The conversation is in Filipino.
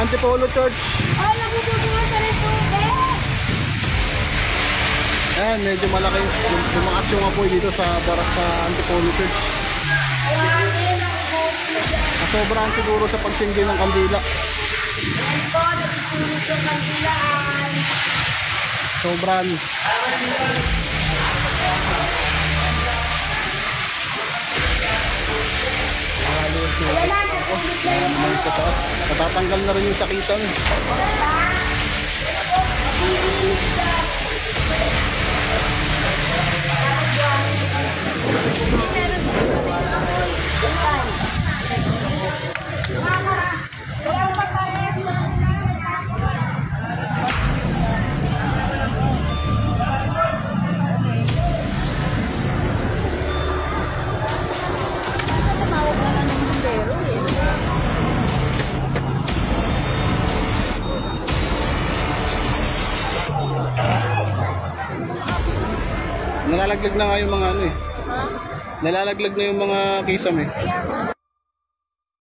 Antipolo Church. Oh, nabububuhan sa rin tubig. Ayan, medyo malaki. Lumakas yung apoy dito sa barak sa Antipolo Church. Sobrang siguro sa pagsindi ng kandila. Ayan po, natutulog yung kandilaan. Sobrang. Ayan na, natulog na yung ano. Natatanggal na rin yung sakitan. Nalalaglag na nga yung mga ano eh. Ha? Nalalaglag na yung mga kisame. Kaya nga.